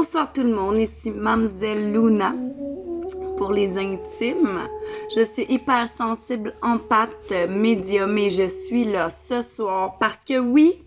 Bonsoir tout le monde, ici Mademoiselle Luna pour les intimes. Je suis hypersensible, empathe, médium et je suis là ce soir parce que oui,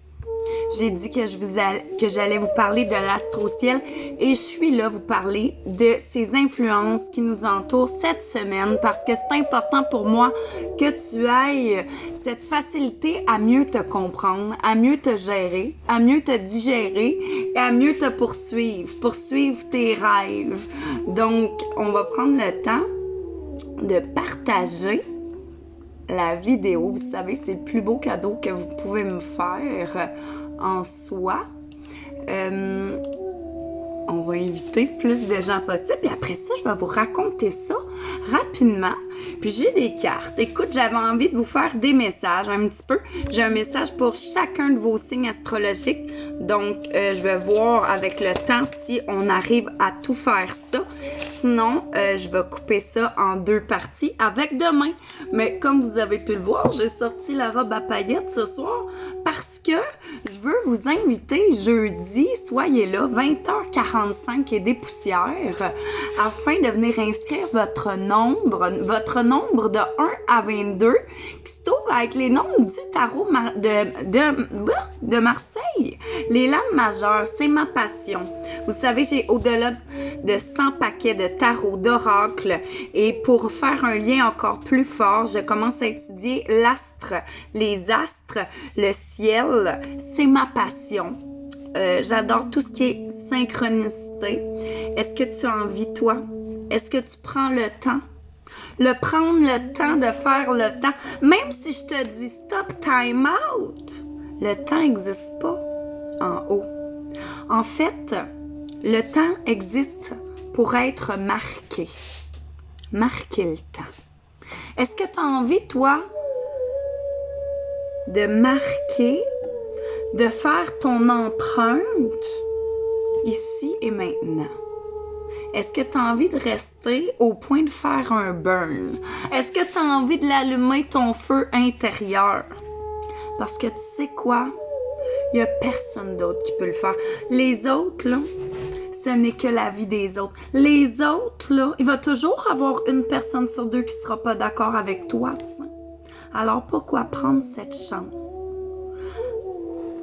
j'ai dit que j'allais vous parler de l'astro-ciel et je suis là vous parler de ces influences qui nous entourent cette semaine parce que c'est important pour moi que tu ailles cette facilité à mieux te comprendre, à mieux te gérer, à mieux te digérer et à mieux te poursuivre tes rêves. Donc, on va prendre le temps de partager la vidéo. Vous savez, c'est le plus beau cadeau que vous pouvez me faire en soi. On va inviter plus de gens possible. Et après ça, je vais vous raconter ça rapidement. Puis j'ai des cartes. Écoute, j'avais envie de vous faire des messages un petit peu. J'ai un message pour chacun de vos signes astrologiques. Donc, je vais voir avec le temps si on arrive à tout faire ça. Sinon, je vais couper ça en 2 parties avec demain. Mais comme vous avez pu le voir, j'ai sorti la robe à paillettes ce soir parce que je veux vous inviter jeudi, soyez là, 20h45 et des poussières, afin de venir inscrire votre nombre de 1 à 22 qui se trouve avec les nombres du tarot de Marseille. Les lames majeures, c'est ma passion. Vous savez, j'ai au-delà de 100 paquets de tarot, d'oracles, et pour faire un lien encore plus fort, je commence à étudier l'astre, les astres, le ciel, c'est ma passion. J'adore tout ce qui est synchronicité. Est-ce que tu as envie, toi? Est-ce que tu prends le temps? Prendre le temps de faire le temps, même si je te dis stop, time out, le temps n'existe pas en haut. En fait, le temps existe pour être marqué. Marquer le temps. Est-ce que tu as envie, toi, de marquer, de faire ton empreinte ici et maintenant? Est-ce que tu as envie de rester au point de faire un burn? Est-ce que tu as envie de l'allumer ton feu intérieur? Parce que tu sais quoi? Il n'y a personne d'autre qui peut le faire. Les autres, là, ce n'est que la vie des autres. Les autres, là, il va toujours avoir une personne sur 2 qui ne sera pas d'accord avec toi. T'sais. Alors, pourquoi prendre cette chance?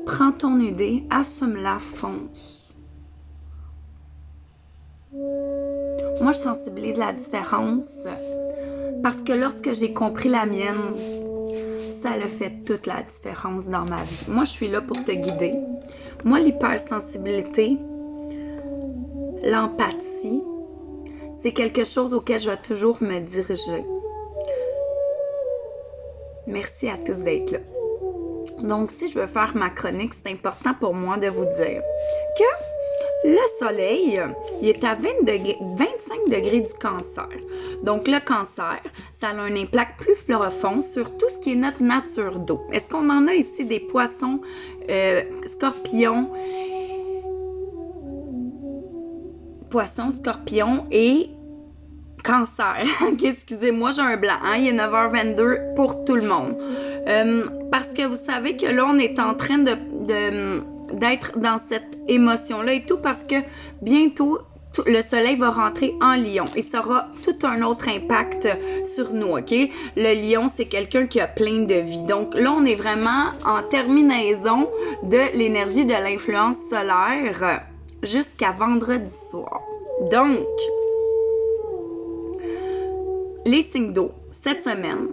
Prends ton idée, assume-la, fonce. Moi, je sensibilise la différence parce que lorsque j'ai compris la mienne, ça a fait toute la différence dans ma vie. Moi, je suis là pour te guider. Moi, l'hypersensibilité, l'empathie, c'est quelque chose auquel je vais toujours me diriger. Merci à tous d'être là. Donc, si je veux faire ma chronique, c'est important pour moi de vous dire que le soleil, il est à 25 degrés du cancer. Donc, le cancer, ça a un impact plus profond sur tout ce qui est notre nature d'eau. Est-ce qu'on en a ici des poissons, scorpions et cancer. Excusez-moi, j'ai un blanc. Hein? Il est 9h22 pour tout le monde. Parce que vous savez que là, on est en train d'être dans cette émotion-là et tout parce que bientôt, le soleil va rentrer en lion et ça aura tout un autre impact sur nous, OK? Le lion, c'est quelqu'un qui a plein de vie. Donc là, on est vraiment en terminaison de l'énergie de l'influence solaire jusqu'à vendredi soir. Donc, les signes d'eau cette semaine,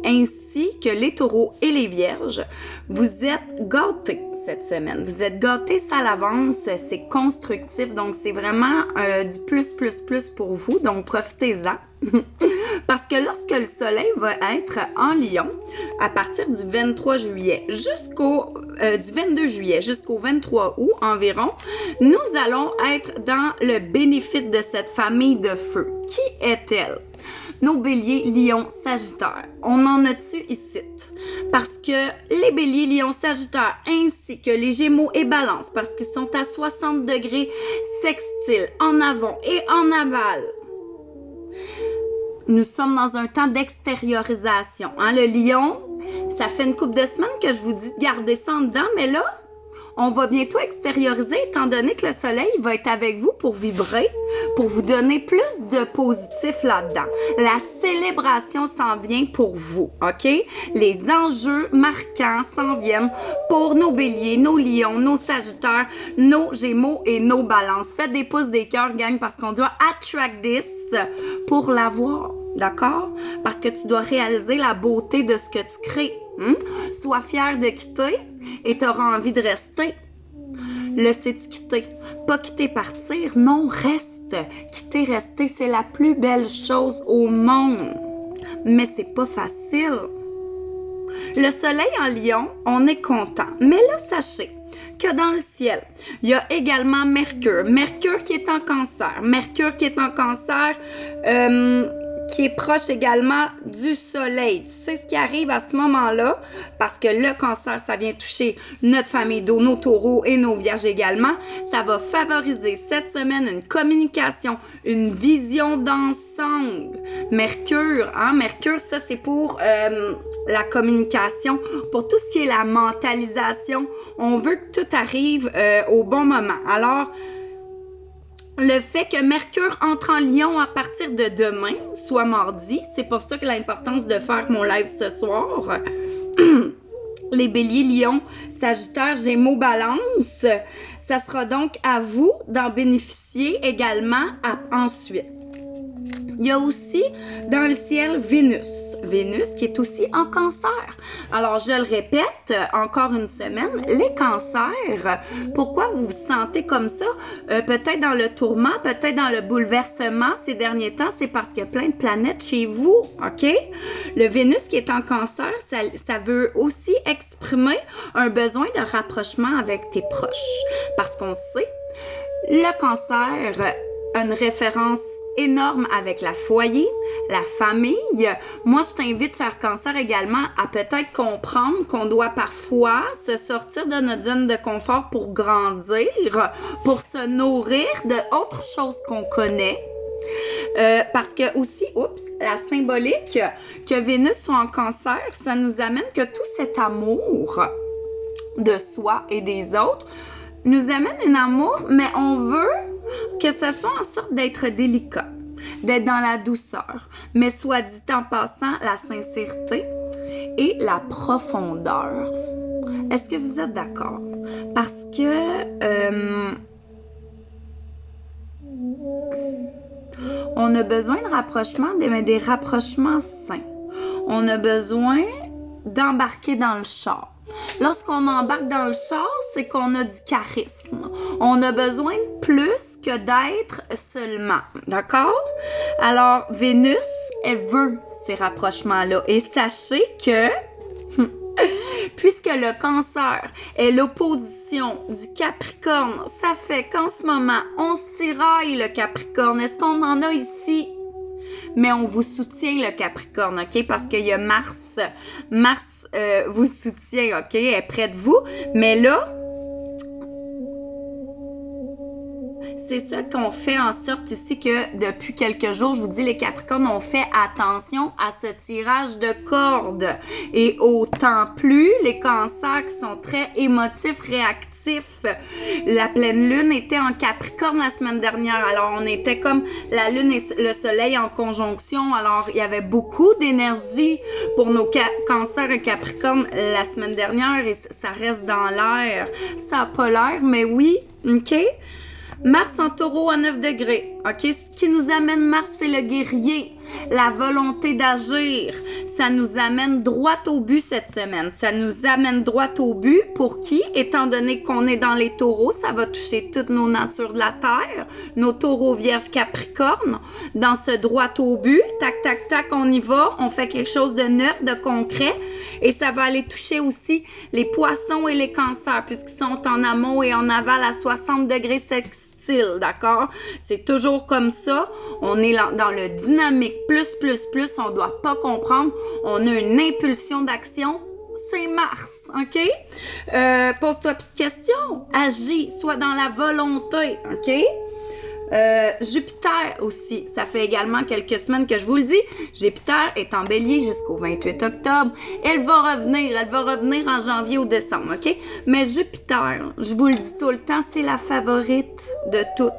ainsi que les taureaux et les vierges, vous êtes gâtés cette semaine. Vous êtes gâtés, ça à l'avance, c'est constructif, donc c'est vraiment du plus pour vous, donc profitez-en. Parce que lorsque le soleil va être en lion, à partir du 23 juillet du 22 juillet jusqu'au 23 août environ, nous allons être dans le bénéfice de cette famille de feu. Qui est-elle? Nos béliers, lions, sagittaires. On en a-tu ici? Parce que les béliers, lions, sagittaires, ainsi que les gémeaux et balances, parce qu'ils sont à 60 degrés sextiles en avant et en aval. Nous sommes dans un temps d'extériorisation. Hein? Le lion, ça fait une couple de semaines que je vous dis de garder ça en dedans, mais là, on va bientôt extérioriser étant donné que le soleil va être avec vous pour vibrer, pour vous donner plus de positif là-dedans. La célébration s'en vient pour vous, OK? Les enjeux marquants s'en viennent pour nos béliers, nos lions, nos sagittaires, nos gémeaux et nos balances. Faites des pouces des cœurs, gang, parce qu'on doit attract this pour l'avoir, d'accord? Parce que tu dois réaliser la beauté de ce que tu crées. Sois fier de quitter et tu auras envie de rester. Le sais-tu quitter? Pas quitter, partir. Non, reste. Quitter, rester, c'est la plus belle chose au monde. Mais c'est pas facile. Le soleil en lion, on est content. Mais là, sachez que dans le ciel, il y a également Mercure. Mercure qui est en cancer. Mercure qui est en cancer, qui est proche également du soleil. Tu sais ce qui arrive à ce moment-là, parce que le cancer, ça vient toucher notre famille d'eau, nos taureaux et nos vierges également. Ça va favoriser cette semaine une communication, une vision d'ensemble. Mercure, Mercure, ça c'est pour la communication, pour tout ce qui est la mentalisation. On veut que tout arrive au bon moment. Alors, le fait que Mercure entre en Lion à partir de demain, soit mardi, c'est pour ça que l'importance de faire mon live ce soir. Les béliers, lions, sagittaires, gémeaux, balance, ça sera donc à vous d'en bénéficier également ensuite. Il y a aussi dans le ciel Vénus. Vénus qui est aussi en cancer. Alors, je le répète, encore une semaine, les cancers, pourquoi vous vous sentez comme ça? Peut-être dans le tourment, peut-être dans le bouleversement ces derniers temps, c'est parce qu'il y a plein de planètes chez vous, OK? Le Vénus qui est en cancer, ça veut aussi exprimer un besoin de rapprochement avec tes proches. Parce qu'on sait, le cancer a une référence énorme avec la foyer, la famille. Moi, je t'invite, cher cancer, également à peut-être comprendre qu'on doit parfois se sortir de notre zone de confort pour grandir, pour se nourrir d'autres choses qu'on connaît. Parce que aussi, la symbolique que Vénus soit en cancer, ça nous amène que tout cet amour de soi et des autres nous amène un amour, mais on veut que ça soit en sorte d'être délicat, d'être dans la douceur, mais soit dit en passant, la sincérité et la profondeur. Est-ce que vous êtes d'accord? Parce que on a besoin de rapprochements, mais des rapprochements sains. On a besoin d'embarquer dans le char. Lorsqu'on embarque dans le char, c'est qu'on a du charisme. On a besoin de plus que d'être seulement. D'accord? Alors, Vénus, elle veut ces rapprochements-là. Et sachez que, puisque le cancer est l'opposition du Capricorne, ça fait qu'en ce moment, on se tiraille le Capricorne. Est-ce qu'on en a ici? Mais on vous soutient le Capricorne, OK? Parce qu'il y a Mars. Mars vous soutient, OK? Elle est près de vous. Mais là, c'est ça qu'on fait en sorte ici que depuis quelques jours, je vous dis, les Capricornes, on fait attention à ce tirage de cordes. Et autant plus les cancers qui sont très émotifs, réactifs. La pleine lune était en Capricorne la semaine dernière. Alors, on était comme la lune et le soleil en conjonction. Alors, il y avait beaucoup d'énergie pour nos cancers et Capricornes la semaine dernière et ça reste dans l'air. Ça n'a pas l'air, mais oui, OK? Mars en taureau à 9 degrés. OK? Ce qui nous amène Mars, c'est le guerrier, la volonté d'agir. Ça nous amène droit au but cette semaine. Ça nous amène droit au but. Pour qui? Étant donné qu'on est dans les taureaux, ça va toucher toutes nos natures de la terre, nos taureaux, vierges, capricornes. Dans ce droit au but, tac, tac, tac, on y va. On fait quelque chose de neuf, de concret. Et ça va aller toucher aussi les poissons et les cancers, puisqu'ils sont en amont et en aval à 60 degrés sextiles. D'accord? C'est toujours comme ça. On est dans le dynamique plus. On ne doit pas comprendre. On a une impulsion d'action. C'est Mars. OK? Pose-toi plus de questions. Agis. Sois dans la volonté. OK? Jupiter aussi, ça fait également quelques semaines que je vous le dis. Jupiter est en bélier jusqu'au 28 octobre. Elle va revenir en janvier ou décembre, OK? Mais Jupiter, je vous le dis tout le temps, c'est la favorite de toutes.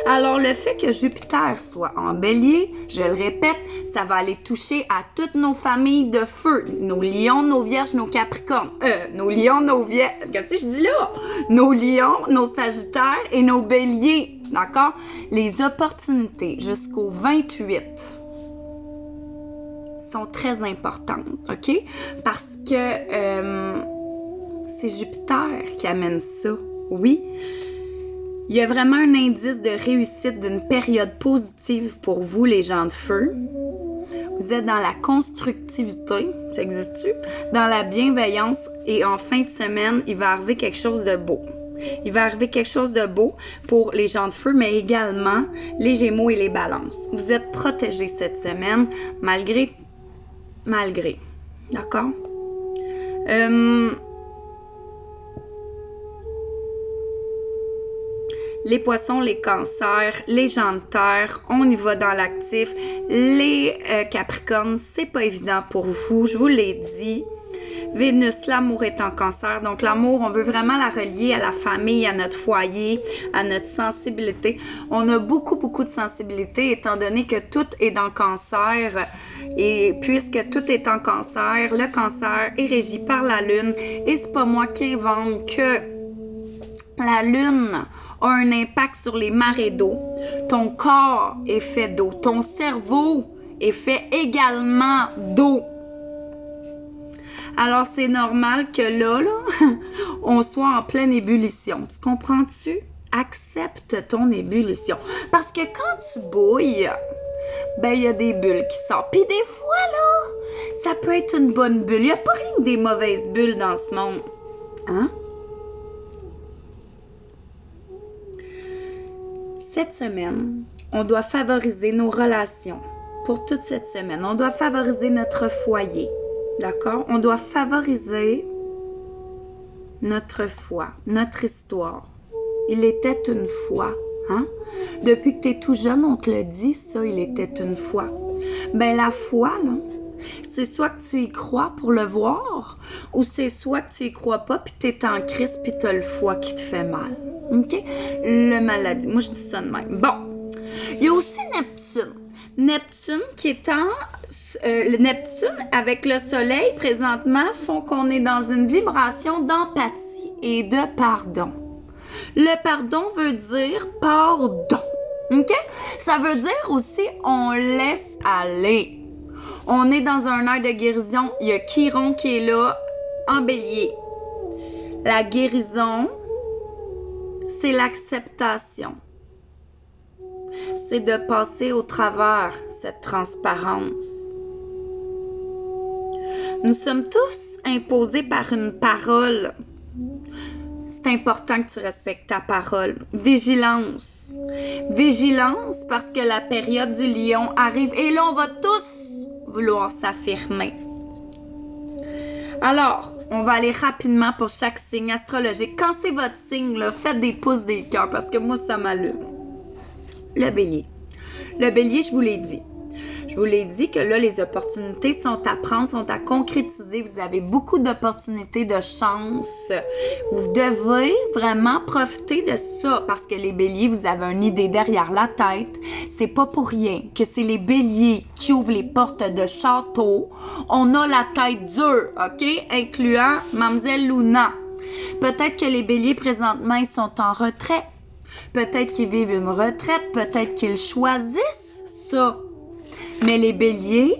Alors, le fait que Jupiter soit en bélier, je le répète, ça va aller toucher à toutes nos familles de feu. Nos lions, nos vierges, nos capricornes. Nos lions, nos vierges. Qu'est-ce que je dis là? Nos lions, nos sagittaires et nos béliers. D'accord? Les opportunités jusqu'au 28 sont très importantes. OK? Parce que c'est Jupiter qui amène ça. Oui. Il y a vraiment un indice de réussite d'une période positive pour vous, les gens de feu. Vous êtes dans la constructivité, ça existe-tu? Dans la bienveillance et en fin de semaine, il va arriver quelque chose de beau. Il va arriver quelque chose de beau pour les gens de feu, mais également les Gémeaux et les Balances. Vous êtes protégés cette semaine, malgré. D'accord? Les poissons, les cancers, les gens de terre, on y va dans l'actif. Les capricornes, c'est pas évident pour vous, je vous l'ai dit. Vénus, l'amour est en cancer. Donc l'amour, on veut vraiment la relier à la famille, à notre foyer, à notre sensibilité. On a beaucoup de sensibilité étant donné que tout est dans cancer. Et puisque tout est en cancer, le cancer est régi par la lune. Et c'est pas moi qui invente que la lune a un impact sur les marées d'eau. Ton corps est fait d'eau. Ton cerveau est fait également d'eau. Alors, c'est normal que là, on soit en pleine ébullition. Tu comprends-tu? Accepte ton ébullition. Parce que quand tu bouilles, ben, il y a des bulles qui sortent. Puis des fois, là, ça peut être une bonne bulle. Il n'y a pas rien que des mauvaises bulles dans ce monde. Hein? Cette semaine, on doit favoriser nos relations. Pour toute cette semaine, on doit favoriser notre foyer. D'accord? On doit favoriser notre foi, notre histoire. Il était une fois. Hein? Depuis que tu es tout jeune, on te le dit, ça, il était une fois. Ben la foi, là, c'est soit que tu y crois pour le voir, ou c'est soit que tu y crois pas, puis tu es en crise, puis tu as le foie qui te fait mal. OK? Le maladie. Moi, je dis ça de même. Bon. Il y a aussi Neptune. Neptune qui est le Neptune avec le soleil présentement font qu'on est dans une vibration d'empathie et de pardon. Le pardon veut dire pardon. OK? Ça veut dire aussi on laisse aller. On est dans un air de guérison. Il y a Chiron qui est là en bélier. La guérison, c'est l'acceptation. C'est de passer au travers cette transparence. Nous sommes tous imposés par une parole. C'est important que tu respectes ta parole. Vigilance. Vigilance parce que la période du lion arrive et là, on va tous vouloir s'affirmer. Alors, on va aller rapidement pour chaque signe astrologique. Quand c'est votre signe, là, faites des pouces des cœurs parce que moi, ça m'allume. Le bélier. Le bélier, je vous l'ai dit. Je vous l'ai dit que là, les opportunités sont à prendre, sont à concrétiser. Vous avez beaucoup d'opportunités, de chance. Vous devez vraiment profiter de ça parce que les béliers, vous avez une idée derrière la tête. C'est pas pour rien que c'est les béliers qui ouvrent les portes de château. On a la tête dure, OK? Incluant Mademoiselle Luna. Peut-être que les béliers, présentement, ils sont en retrait. Peut-être qu'ils vivent une retraite. Peut-être qu'ils choisissent ça. Mais les béliers,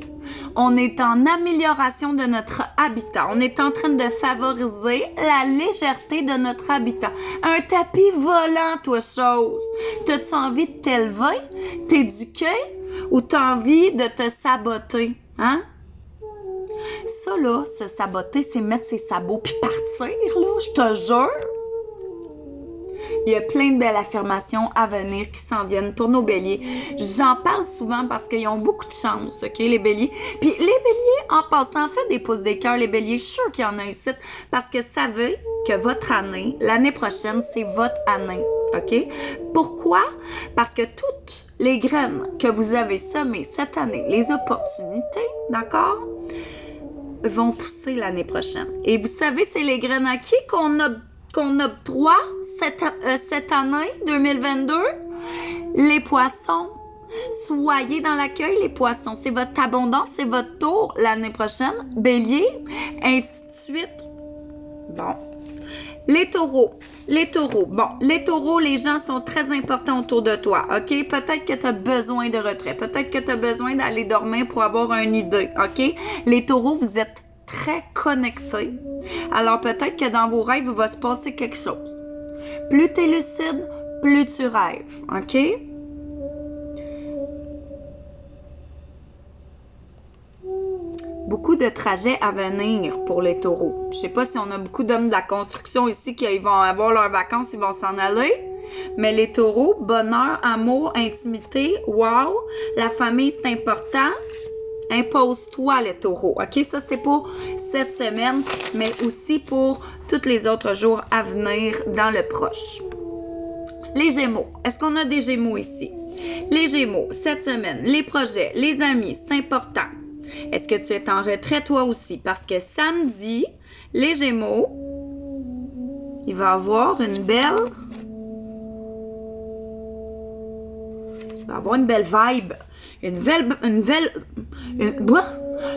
on est en amélioration de notre habitat. On est en train de favoriser la légèreté de notre habitat. Un tapis volant, toi, chose. T'as-tu envie de t'élever, t'éduquer ou t'as envie de te saboter? Hein? Ça, là, se saboter, c'est mettre ses sabots puis partir, là, je te jure. Il y a plein de belles affirmations à venir qui s'en viennent pour nos béliers. J'en parle souvent parce qu'ils ont beaucoup de chance, OK, les béliers. Puis les béliers, en passant, faites des pouces des cœurs, les béliers, je suis sûre qu'il y en a ici, parce que savez que votre année, l'année prochaine, c'est votre année. OK? Pourquoi? Parce que toutes les graines que vous avez semées cette année, les opportunités, d'accord, vont pousser l'année prochaine. Et vous savez, c'est les graines à qui qu'on octroie cette année 2022? Les poissons. Soyez dans l'accueil, les poissons. C'est votre abondance, c'est votre tour l'année prochaine. Bélier, ainsi de suite. Bon. Les taureaux. Bon, les taureaux, les gens sont très importants autour de toi, OK? Peut-être que tu as besoin de retrait. Peut-être que tu as besoin d'aller dormir pour avoir une idée, OK? Les taureaux, vous êtes très connectés. Alors, peut-être que dans vos rêves, il va se passer quelque chose. Plus tu es lucide, plus tu rêves, OK? Beaucoup de trajets à venir pour les taureaux. Je sais pas si on a beaucoup d'hommes de la construction ici qui vont avoir leurs vacances, ils vont s'en aller. Mais les taureaux, bonheur, amour, intimité, wow, la famille c'est important. Impose-toi les taureaux, OK? Ça c'est pour cette semaine, mais aussi pour tous les autres jours à venir dans le proche. Les Gémeaux. Est-ce qu'on a des Gémeaux ici? Les Gémeaux, cette semaine, les projets, les amis, c'est important. Est-ce que tu es en retrait toi aussi? Parce que samedi, les Gémeaux, il va y avoir une belle vibe.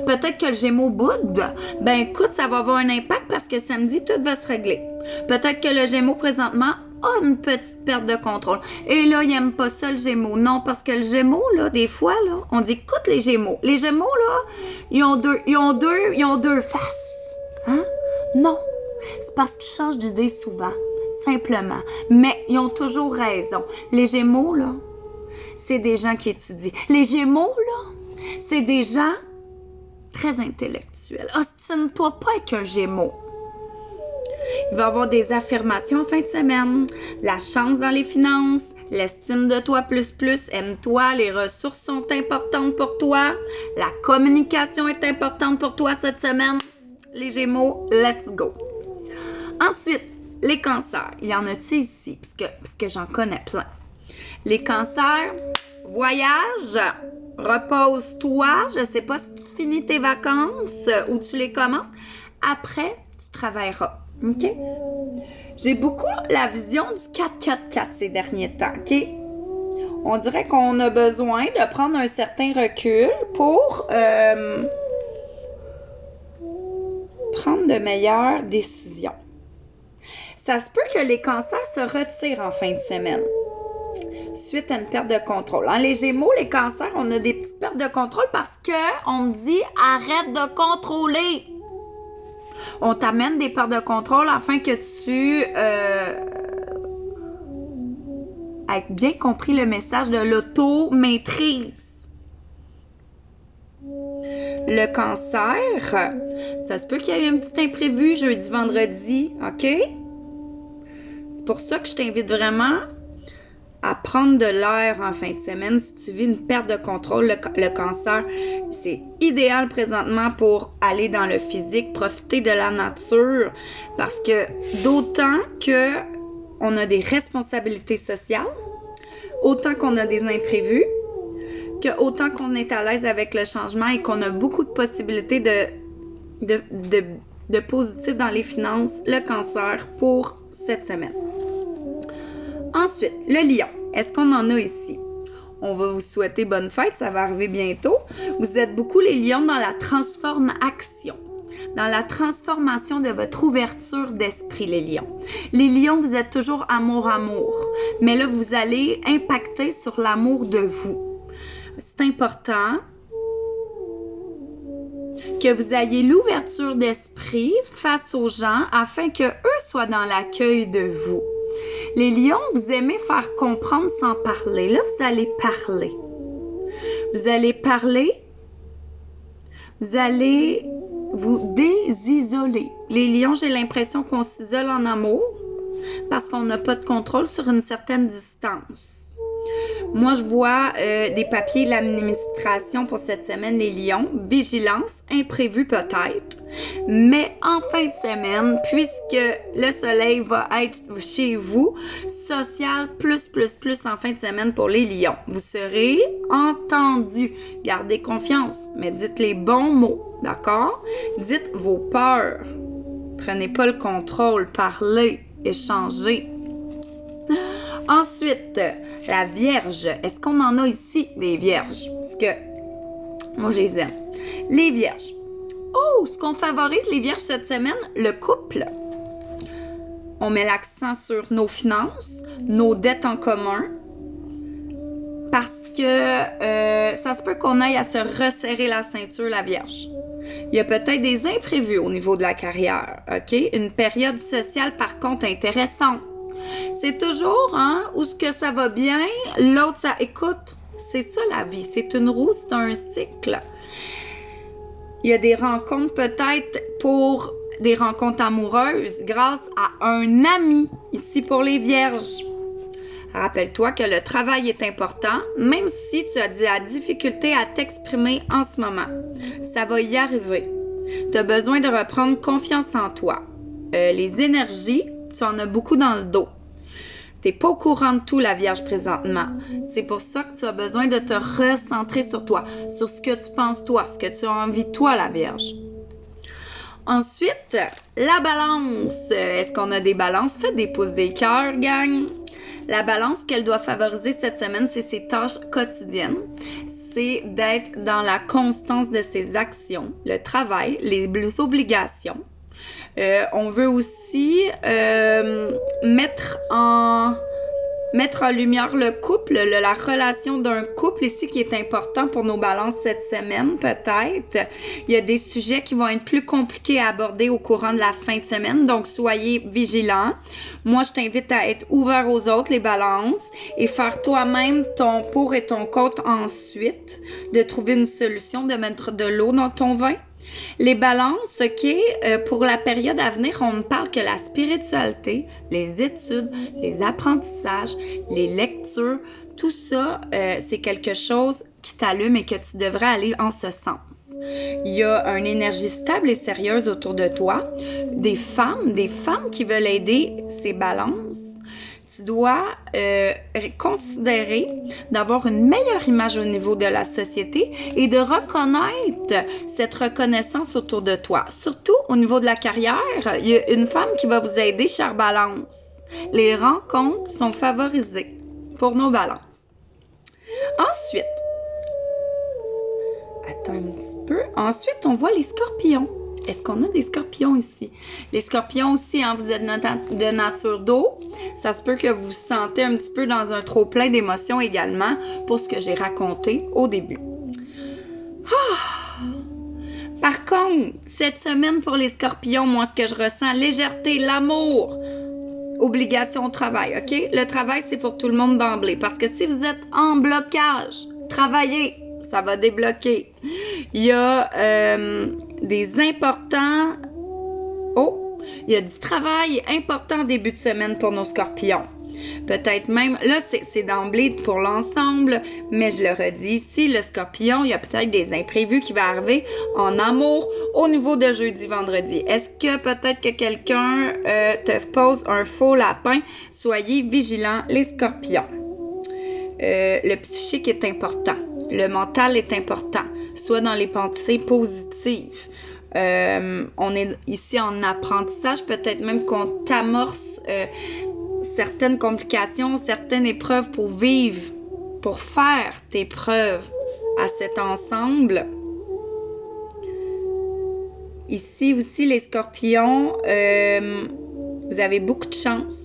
Peut-être que le Gémeaux boude. Ben écoute, ça va avoir un impact parce que samedi, tout va se régler. Peut-être que le Gémeaux présentement a une petite perte de contrôle. Et là, il n'aime pas ça, le Gémeaux. Non, parce que le Gémeaux, là, des fois, là, on dit, écoute les Gémeaux. Les Gémeaux, là, ils ont deux faces. Hein? Non. C'est parce qu'ils changent d'idée souvent. Simplement. Mais ils ont toujours raison. Les Gémeaux, là, c'est des gens qui étudient. Les Gémeaux, là, c'est des gens très intellectuels. Ostine-toi pas avec un Gémeaux. Il va y avoir des affirmations en fin de semaine, la chance dans les finances, l'estime de toi plus, aime-toi, les ressources sont importantes pour toi, la communication est importante pour toi cette semaine. Les Gémeaux, let's go. Ensuite, les cancers. Il y en a-tu ici? Parce que j'en connais plein. Les cancers, voyage, repose-toi. Je ne sais pas si tu finis tes vacances ou tu les commences. Après, tu travailleras. OK? J'ai beaucoup la vision du 4-4-4 ces derniers temps. OK? On dirait qu'on a besoin de prendre un certain recul pour prendre de meilleures décisions. Ça se peut que les cancers se retirent en fin de semaine suite à une perte de contrôle. En les Gémeaux, les cancers, on a des petites pertes de contrôle parce qu'on dit arrête de contrôler. On t'amène des pertes de contrôle afin que tu aies bien compris le message de l'auto-maîtrise. Le cancer, ça se peut qu'il y ait eu un petit imprévu jeudi, vendredi, OK? C'est pour ça que je t'invite vraiment à prendre de l'air en fin de semaine. Si tu vis une perte de contrôle, le cancer, c'est idéal présentement pour aller dans le physique, profiter de la nature, parce que d'autant que on a des responsabilités sociales, autant qu'on a des imprévus, que autant qu'on est à l'aise avec le changement et qu'on a beaucoup de possibilités de positif dans les finances, le cancer pour cette semaine. Ensuite, le lion. Est-ce qu'on en a ici? On va vous souhaiter bonne fête, ça va arriver bientôt. Vous êtes beaucoup les lions dans la transformation, dans la transformation de votre ouverture d'esprit, les lions. Les lions, vous êtes toujours amour, mais là, vous allez impacter sur l'amour de vous. C'est important que vous ayez l'ouverture d'esprit face aux gens afin qu'eux soient dans l'accueil de vous. Les lions, vous aimez faire comprendre sans parler. Là, vous allez parler. Vous allez parler. Vous allez vous désisoler. Les lions, j'ai l'impression qu'on s'isole en amour parce qu'on n'a pas de contrôle sur une certaine distance. Moi, je vois des papiers de l'administration pour cette semaine, les lions. Vigilance, imprévu peut-être. Mais en fin de semaine, puisque le soleil va être chez vous, social plus en fin de semaine pour les lions. Vous serez entendus. Gardez confiance, mais dites les bons mots, d'accord? Dites vos peurs. Prenez pas le contrôle, parlez, échangez. Ensuite, la Vierge. Est-ce qu'on en a ici des Vierges? Parce que moi, je les aime. Les Vierges. Oh, ce qu'on favorise les Vierges cette semaine, le couple. On met l'accent sur nos finances, nos dettes en commun, parce que ça se peut qu'on aille à se resserrer la ceinture, la Vierge. Il y a peut-être des imprévus au niveau de la carrière, OK? Une période sociale, par contre, intéressante. C'est toujours, où ce que ça va bien, l'autre, ça écoute. C'est ça, la vie. C'est une roue, c'est un cycle. Il y a des rencontres peut-être pour des rencontres amoureuses grâce à un ami, ici pour les Vierges. Rappelle-toi que le travail est important, même si tu as de la difficulté à t'exprimer en ce moment. Ça va y arriver. Tu as besoin de reprendre confiance en toi. Les énergies, tu en as beaucoup dans le dos. Tu n'es pas au courant de tout, la Vierge, présentement. C'est pour ça que tu as besoin de te recentrer sur toi, sur ce que tu penses toi, ce que tu as envie toi, la Vierge. Ensuite, la Balance. Est-ce qu'on a des balances? Faites des pouces des cœurs, gang. La Balance qu'elle doit favoriser cette semaine, c'est ses tâches quotidiennes. C'est d'être dans la constance de ses actions, le travail, les obligations. On veut aussi mettre en lumière le couple, la relation d'un couple ici qui est important pour nos balances cette semaine, peut-être. Il y a des sujets qui vont être plus compliqués à aborder au courant de la fin de semaine, donc soyez vigilants. Moi, je t'invite à être ouvert aux autres, les balances, et faire toi-même ton pour et ton contre ensuite, de trouver une solution, de mettre de l'eau dans ton vin. Les balances, OK, pour la période à venir, on me parle que la spiritualité, les études, les apprentissages, les lectures, tout ça, c'est quelque chose qui t'allume et que tu devrais aller en ce sens. Il y a une énergie stable et sérieuse autour de toi, des femmes qui veulent aider ces balances. Tu dois considérer d'avoir une meilleure image au niveau de la société et de reconnaître cette reconnaissance autour de toi. Surtout au niveau de la carrière, il y a une femme qui va vous aider, chère Balance. Les rencontres sont favorisées pour nos balances. Ensuite, attends un petit peu. Ensuite, on voit les scorpions. Est-ce qu'on a des scorpions ici? Les scorpions aussi, vous êtes de nature d'eau. Ça se peut que vous vous sentez un petit peu dans un trop-plein d'émotions également pour ce que j'ai raconté au début. Par contre, cette semaine pour les scorpions, moi, ce que je ressens, légèreté, l'amour, obligation au travail, OK? Le travail, c'est pour tout le monde d'emblée parce que si vous êtes en blocage, travaillez. Ça va débloquer. Il y a des importants... il y a du travail important en début de semaine pour nos scorpions. Peut-être même, là, c'est d'emblée pour l'ensemble, mais je le redis ici, le scorpion, il y a peut-être des imprévus qui vont arriver en amour au niveau de jeudi, vendredi. Est-ce que peut-être que quelqu'un te pose un faux lapin? Soyez vigilants, les scorpions. Le psychique est important. Le mental est important, soit dans les pensées positives. On est ici en apprentissage, peut-être même qu'on t'amorce certaines complications, certaines épreuves pour vivre, pour faire tes preuves à cet ensemble. Ici aussi, les scorpions, vous avez beaucoup de chance.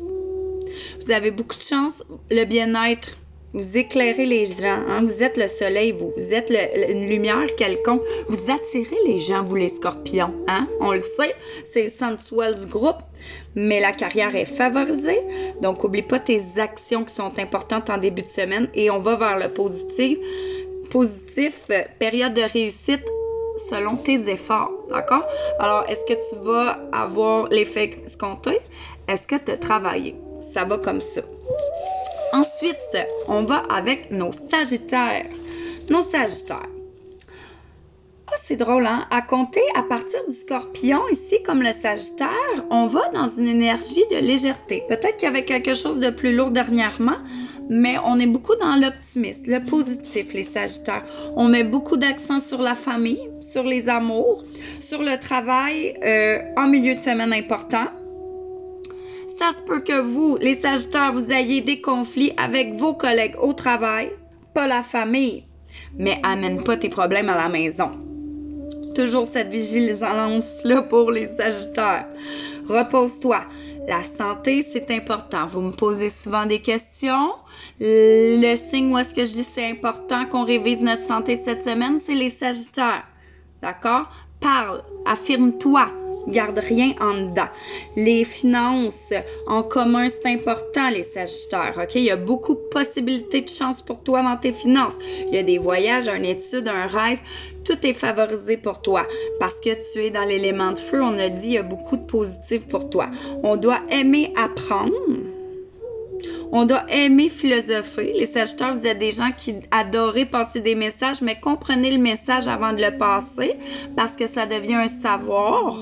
Vous avez beaucoup de chance, le bien-être. Vous éclairez les gens, vous êtes le soleil, vous êtes une lumière quelconque. Vous attirez les gens, vous les scorpions, on le sait, c'est le sensuel du groupe, mais la carrière est favorisée. Donc, n'oublie pas tes actions qui sont importantes en début de semaine et on va vers le positif. Période de réussite selon tes efforts, d'accord? Alors, est-ce que tu vas avoir l'effet escompté? Est-ce que tu as travaillé? Ça va comme ça. Ensuite, on va avec nos Sagittaires. Nos Sagittaires. Ah, c'est drôle, hein? À compter à partir du Scorpion, ici, comme le Sagittaire, on va dans une énergie de légèreté. Peut-être qu'il y avait quelque chose de plus lourd dernièrement, mais on est beaucoup dans l'optimisme, le positif, les Sagittaires. On met beaucoup d'accent sur la famille, sur les amours, sur le travail en milieu de semaine important. Ça se peut que vous, les Sagittaires, vous ayez des conflits avec vos collègues au travail, pas la famille, mais amène pas tes problèmes à la maison. Toujours cette vigilance-là pour les Sagittaires. Repose-toi. La santé, c'est important. Vous me posez souvent des questions. Le signe où est-ce que je dis c'est important qu'on révise notre santé cette semaine, c'est les Sagittaires. D'accord? Parle, affirme-toi. Garde rien en dedans. Les finances en commun, c'est important, les Sagittaires. OK? Il y a beaucoup de possibilités de chance pour toi dans tes finances. Il y a des voyages, une étude, un rêve. Tout est favorisé pour toi parce que tu es dans l'élément de feu. On a dit il y a beaucoup de positifs pour toi. On doit aimer apprendre. On doit aimer philosopher. Les Sagittaires, vous êtes des gens qui adorent passer des messages, mais comprenez le message avant de le passer parce que ça devient un savoir.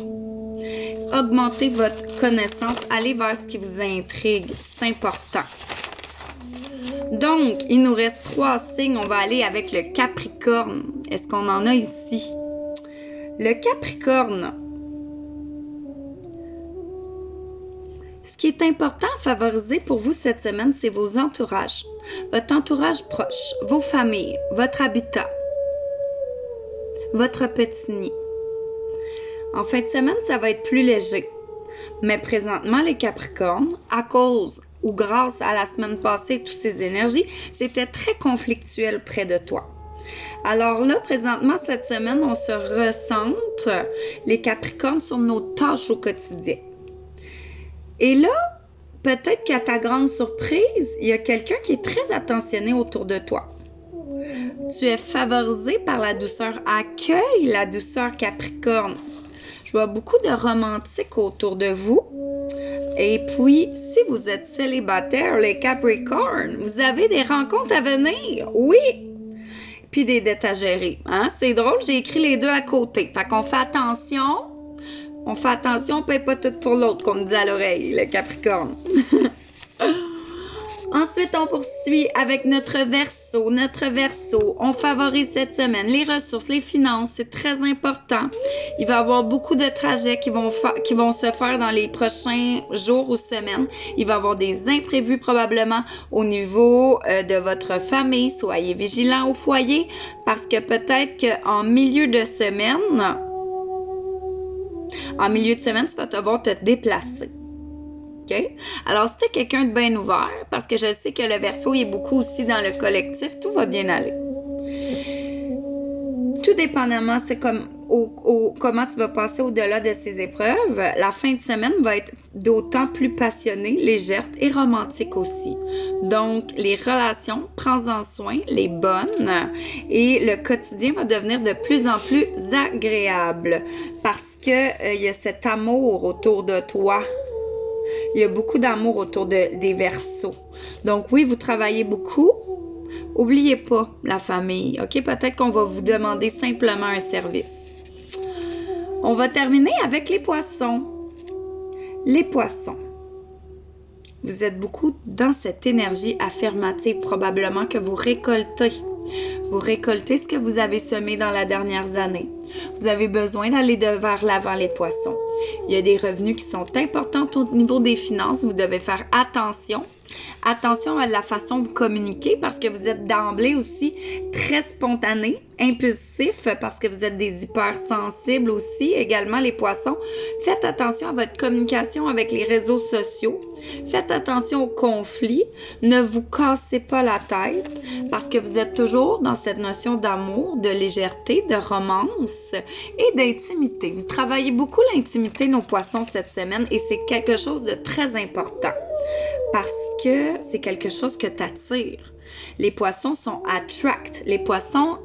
Augmentez votre connaissance, allez vers ce qui vous intrigue, c'est important. Donc, il nous reste 3 signes, on va aller avec le Capricorne. Est-ce qu'on en a ici? Le Capricorne, ce qui est important à favoriser pour vous cette semaine, c'est vos entourages, votre entourage proche, vos familles, votre habitat, votre petit nid. En fin de semaine, ça va être plus léger. Mais présentement, les Capricornes, à cause ou grâce à la semaine passée, toutes ces énergies, c'était très conflictuel près de toi. Alors là, présentement, cette semaine, on se recentre, les Capricornes, sur nos tâches au quotidien. Et là, peut-être qu'à ta grande surprise, il y a quelqu'un qui est très attentionné autour de toi. Tu es favorisé par la douceur. Accueille la douceur Capricorne. Je vois beaucoup de romantique autour de vous. Et puis, si vous êtes célibataire, les Capricornes, vous avez des rencontres à venir. Oui! Puis des dettes à gérer. Hein? C'est drôle, j'ai écrit les deux à côté. Fait qu'on fait attention. On fait attention, on ne paye pas tout pour l'autre, comme dit à l'oreille, le Capricorne. Ensuite, on poursuit avec notre Verseau. Notre Verseau, on favorise cette semaine les ressources, les finances, c'est très important. Il va y avoir beaucoup de trajets qui vont se faire dans les prochains jours ou semaines. Il va y avoir des imprévus probablement au niveau de votre famille. Soyez vigilants au foyer parce que peut-être qu'en milieu de semaine, tu vas devoir te déplacer. Okay? Alors, si tu es quelqu'un de bien ouvert, parce que je sais que le Verseau est beaucoup aussi dans le collectif, tout va bien aller. Tout dépendamment, c'est comme comment tu vas passer au-delà de ces épreuves. La fin de semaine va être d'autant plus passionnée, légère et romantique aussi. Donc, les relations, prends-en soin, les bonnes, et le quotidien va devenir de plus en plus agréable parce que il y a cet amour autour de toi. Il y a beaucoup d'amour autour des Verseaux. Donc oui, vous travaillez beaucoup. Oubliez pas la famille. OK? Peut-être qu'on va vous demander simplement un service. On va terminer avec les Poissons. Les Poissons. Vous êtes beaucoup dans cette énergie affirmative, probablement que vous récoltez. Vous récoltez ce que vous avez semé dans la dernière année. Vous avez besoin d'aller vers l'avant, les Poissons. Il y a des revenus qui sont importants au niveau des finances. Vous devez faire attention. Attention à la façon de vous communiquer parce que vous êtes d'emblée aussi très spontané, impulsif parce que vous êtes des hypersensibles aussi, également les Poissons. Faites attention à votre communication avec les réseaux sociaux. Faites attention aux conflits. Ne vous cassez pas la tête parce que vous êtes toujours dans cette notion d'amour, de légèreté, de romance et d'intimité. Vous travaillez beaucoup l'intimité, nos Poissons, cette semaine et c'est quelque chose de très important. Parce que c'est quelque chose que tu attires. Les Poissons sont attract. Les Poissons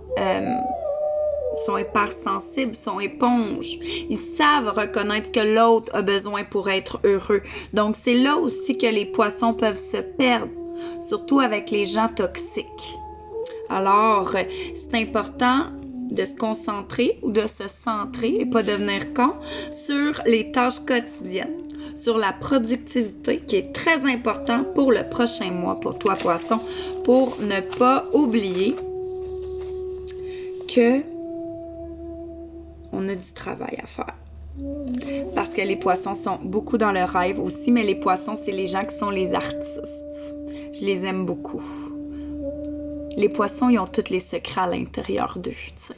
sont hypersensibles, sont éponges. Ils savent reconnaître ce que l'autre a besoin pour être heureux. Donc, c'est là aussi que les Poissons peuvent se perdre. surtout avec les gens toxiques. Alors, c'est important de se concentrer ou de se centrer et pas devenir con sur les tâches quotidiennes, sur la productivité qui est très important pour le prochain mois pour toi, poisson, pour ne pas oublier que on a du travail à faire. Parce que les poissons sont beaucoup dans le rêve aussi, mais les poissons, c'est les gens qui sont les artistes. Je les aime beaucoup. Les poissons, ils ont tous les secrets à l'intérieur d'eux, tu sais.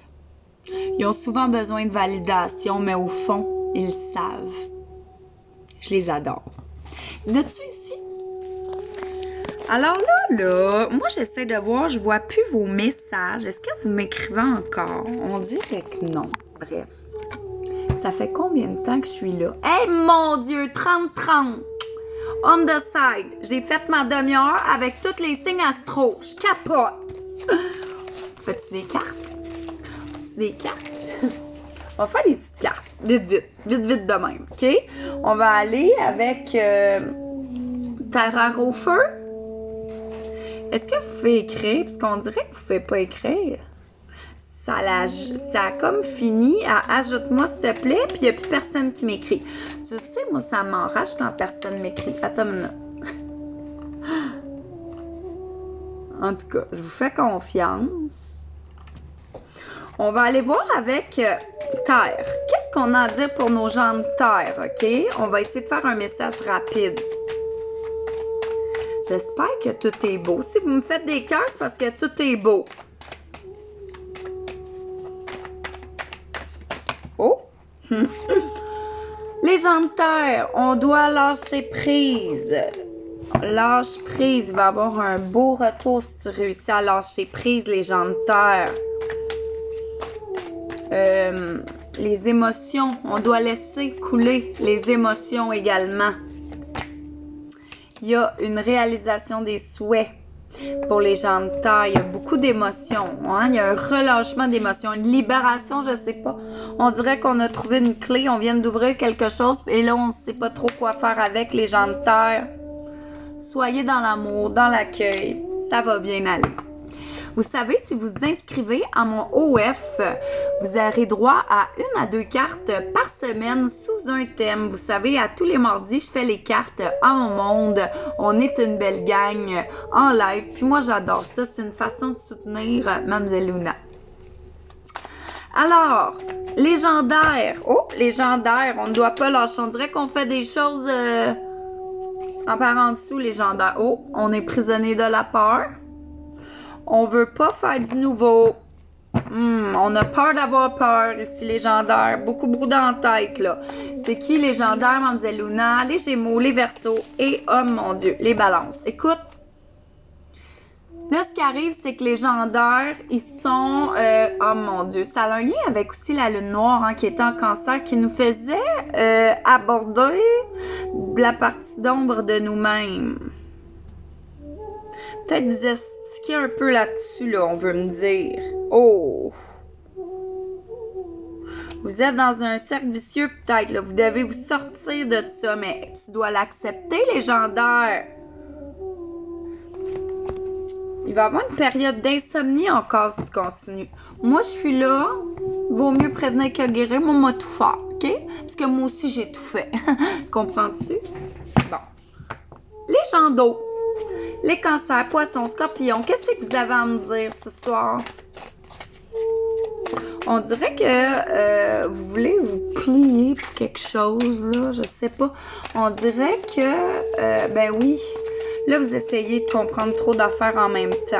Ils ont souvent besoin de validation, mais au fond, ils savent. Je les adore. N'as-tu ici? Alors là, moi j'essaie de voir, je vois plus vos messages. Est-ce que vous m'écrivez encore? On dirait que non. Bref. Ça fait combien de temps que je suis là? Hey mon Dieu, 30-30! On the side. J'ai fait ma demi-heure avec tous les signes astro. Je capote. Fais-tu des cartes? Fais-tu des cartes? On va faire des petites cartes. Vite de même. OK? On va aller avec Terre au feu. Est-ce que vous pouvez écrire? Parce qu'on dirait que vous ne pouvez pas écrire. Ça a comme fini à ajoute-moi s'il te plaît, puis il n'y a plus personne qui m'écrit. Tu sais, moi, ça m'enrage quand personne m'écrit. Attends une minute. En tout cas, je vous fais confiance. On va aller voir avec Terre. Qu'est-ce qu'on a à dire pour nos gens de Terre, OK? On va essayer de faire un message rapide. J'espère que tout est beau. Si vous me faites des cœurs, c'est parce que tout est beau. Oh! Les gens de Terre, on doit lâcher prise. Lâche prise, il va y avoir un beau retour si tu réussis à lâcher prise, les gens de Terre. Les émotions, on doit laisser couler les émotions également. Il y a une réalisation des souhaits pour les gens de Terre. Il y a beaucoup d'émotions. Hein? Il y a un relâchement d'émotions, une libération, je sais pas. On dirait qu'on a trouvé une clé, on vient d'ouvrir quelque chose et là, on ne sait pas trop quoi faire avec les gens de Terre. Soyez dans l'amour, dans l'accueil. Ça va bien aller. Vous savez, si vous vous inscrivez à mon OF, vous aurez droit à 1 à 2 cartes par semaine sous un thème. Vous savez, à tous les mardis, je fais les cartes à mon monde. On est une belle gang en live. Puis moi, j'adore ça. C'est une façon de soutenir Mademoiselle Luna. Alors, légendaire. Oh, légendaire. On ne doit pas lâcher. On dirait qu'on fait des choses en par en dessous, légendaire. Oh, on est prisonnier de la peur. On veut pas faire du nouveau. On a peur d'avoir peur ici, légendaire. Beaucoup dans la tête, là. C'est qui, légendaire, Mademoiselle Luna? Les Gémeaux, les Verseaux et, oh mon Dieu, les Balances. Écoute, là, ce qui arrive, c'est que les légendaires, ils sont... oh mon Dieu, ça a un lien avec aussi la Lune Noire, hein, qui était en Cancer, qui nous faisait aborder la partie d'ombre de nous-mêmes. Peut-être vous expliquer un peu là-dessus, là, on veut me dire. Oh! Vous êtes dans un cercle vicieux, peut-être, là. Vous devez vous sortir de ça, mais tu dois l'accepter, légendaire. Il va y avoir une période d'insomnie encore si tu continues. Moi, je suis là. Vaut mieux prévenir que guérir. Moi, moi, tout faire, OK? Parce que moi aussi, j'ai tout fait. Comprends-tu? Bon. Les gens d'eau. Les cancers, poissons, scorpions. Qu'est-ce que vous avez à me dire ce soir? On dirait que vous voulez vous plier pour quelque chose, là. Je sais pas. On dirait que, ben oui... Là, vous essayez de comprendre trop d'affaires en même temps.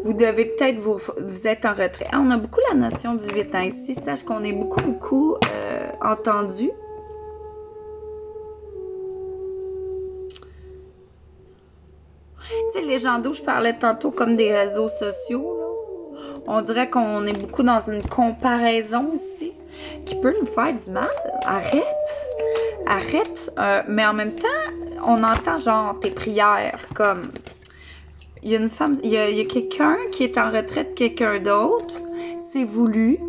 Vous devez peut-être vous être en retrait. Ah, on a beaucoup la notion du 8 ans ici. Sache qu'on est beaucoup entendu. Tu sais, les gens d'eau, je parlais tantôt comme des réseaux sociaux, là. On dirait qu'on est beaucoup dans une comparaison ici qui peut nous faire du mal. Arrête. Mais en même temps, on entend genre tes prières comme il y a une femme, il y a quelqu'un qui est en retraite de quelqu'un d'autre, c'est voulu.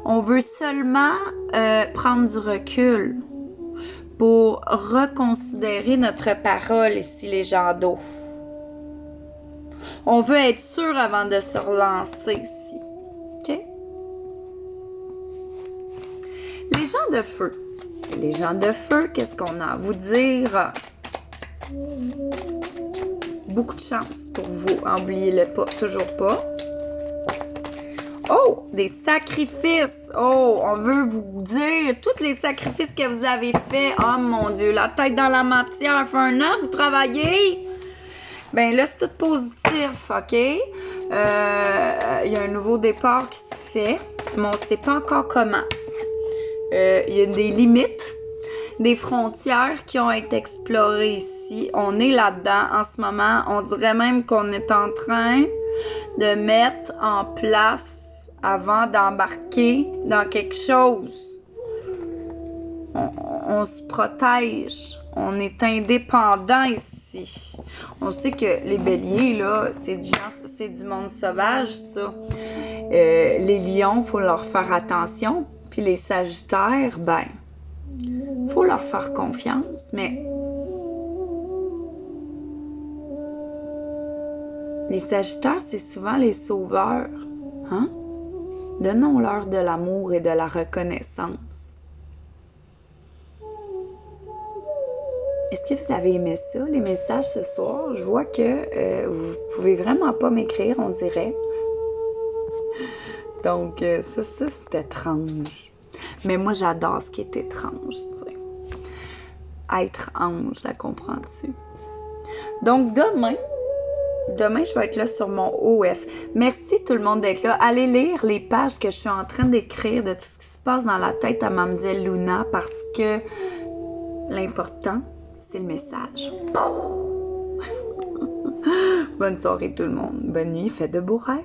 On veut seulement prendre du recul pour reconsidérer notre parole ici, les gens d'eau. On veut être sûr avant de se relancer ici. OK? Les gens de feu. Les gens de feu, qu'est-ce qu'on a à vous dire? Beaucoup de chance pour vous. N'oubliez-le pas, toujours pas. Oh, des sacrifices. Oh, on veut vous dire tous les sacrifices que vous avez faits. Oh mon Dieu, la tête dans la matière. Fait 1 an, vous travaillez. Ben là, c'est tout positif, OK? Il y a un nouveau départ qui se fait, mais on ne sait pas encore comment. Il y a des limites, des frontières qui ont été explorées ici. On est là-dedans en ce moment. On dirait même qu'on est en train de mettre en place avant d'embarquer dans quelque chose. On se protège. On est indépendant ici. On sait que les béliers, là, c'est du monde sauvage, ça. Les lions, il faut leur faire attention. Puis les sagittaires, ben, faut leur faire confiance, mais les sagittaires, c'est souvent les sauveurs. Hein? Donnons-leur de l'amour et de la reconnaissance. Est-ce que vous avez aimé ça, les messages ce soir? Je vois que vous pouvez vraiment pas m'écrire, on dirait. Donc, ça c'est étrange. Mais moi, j'adore ce qui est étrange, tu sais. Être ange, la comprends-tu? Donc, demain, je vais être là sur mon OF. Merci tout le monde d'être là. Allez lire les pages que je suis en train d'écrire de tout ce qui se passe dans la tête à Mademoiselle Luna parce que l'important, c'est le message. Bonne soirée tout le monde. Bonne nuit, faites de beaux rêves.